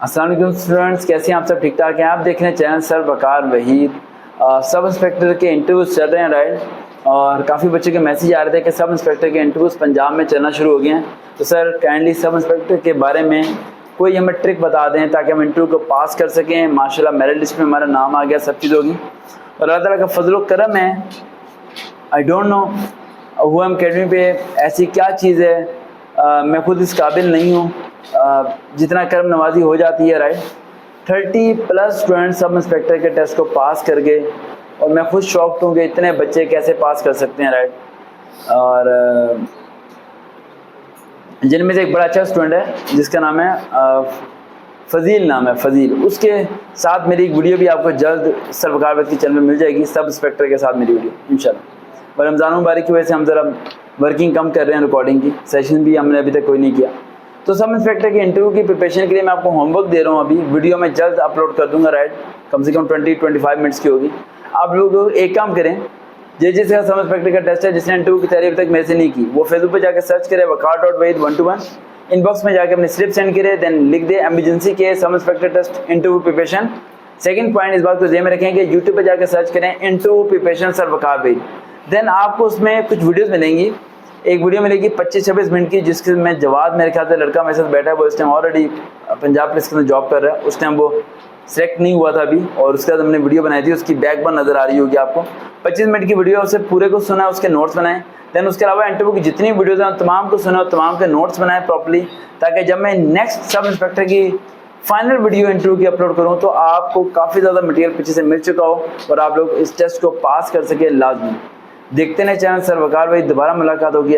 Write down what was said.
अस्सलाम वालेकुम स्टूडेंट्स, कैसे हैं आप सब? ठीक ठाक हैं? आप देख रहे हैं चैनल सर वकार वहीद। सब इंस्पेक्टर के इंटरव्यूज चल रहे हैं, राइट? और काफ़ी बच्चों के मैसेज आ रहे थे कि सब इंस्पेक्टर के इंटरव्यूज पंजाब में चलना शुरू हो गए हैं। तो सर काइंडली सब इंस्पेक्टर के बारे में कोई हमें ट्रिक बता दें ताकि हम इंटरव्यू को पास कर सकें। माशाल्लाह मेरिट लिस्ट में हमारा नाम आ गया, सब चीज़ होगी और अल्लाह ताला का फजल व करम है। आई डोंट नो हुम अकेडमी पे ऐसी क्या चीज़ है, मैं खुद इस काबिल नहीं हूँ। जितना कर्म नवाजी हो जाती है, राइट? 30+ स्टूडेंट सब इंस्पेक्टर के टेस्ट को पास कर गए और मैं खुद शॉक्ड हूँ कि इतने बच्चे कैसे पास कर सकते हैं, राइट? और जिनमें से एक बड़ा अच्छा स्टूडेंट है जिसका नाम है फजील, नाम है फजील। उसके साथ मेरी एक वीडियो भी आपको जल्द सर वकार वहीद के चैनल में मिल जाएगी, सब इंस्पेक्टर के साथ मेरी वीडियो इंशाल्लाह। और रमज़ान मुबारक की वजह से हम ज़रा वर्किंग कम कर रहे हैं, रिकॉर्डिंग की सेशन भी हमने अभी तक कोई नहीं किया। तो सब इंस्पेक्टर के इंटरव्यू की प्रिपरेशन के लिए मैं आपको होमवर्क दे रहा हूँ, अभी वीडियो में जल्द अपलोड कर दूंगा, राइट? कम से कम 20-25 मिनट्स की होगी। आप लोग एक काम करें, जिसका सब इंस्पेक्टर का टेस्ट है, जिसने इंटरव्यू की तैयारी अभी तक मेरे से नहीं की, वो फेसबुक पे जाकर सर्च करे वकार.वहीद 121, इनबॉक्स में जाकर अपनी स्लिप सेंड करे, देन लिख दे एमरजेंसी के sub inspector test interview preparation. Second point इस बात को ध्यान में रखें कि यूट्यूब पे जाकर सर्च करें इंटरव्यू प्रिपरेशन सर वकार वहीद। देन आपको उसमें कुछ वीडियोस मिलेंगी। एक वीडियो मिलेगी 25-26 मिनट की, जिसके मैं जवाब, मेरे ख्याल से लड़का मेरे साथ बैठा है, वो इस टाइम ऑलरेडी पंजाब पुलिस के अंदर जॉब कर रहा है। उस टाइम वो सेलेक्ट नहीं हुआ था अभी, और उसके बाद हमने वीडियो बनाई थी, उसकी बैकबोन नज़र आ रही होगी आपको। 25 मिनट की वीडियो, उसे पूरे को सुना, उसके नोट्स बनाए। देन उसके अलावा इंटरव्यू की जितनी वीडियोज हैं तमाम को सुना और तमाम के नोट्स बनाए प्रॉपर्ली, ताकि जब मैं नेक्स्ट सब इंस्पेक्टर की फाइनल वीडियो इंटरव्यू की अपलोड करूँ तो आपको काफ़ी ज़्यादा मटेरियल पीछे से मिल चुका हो और आप लोग इस टेस्ट को पास कर सके। लाजमी देखते हैं चैनल सर वकार वहीद। दोबारा मुलाकात होगी।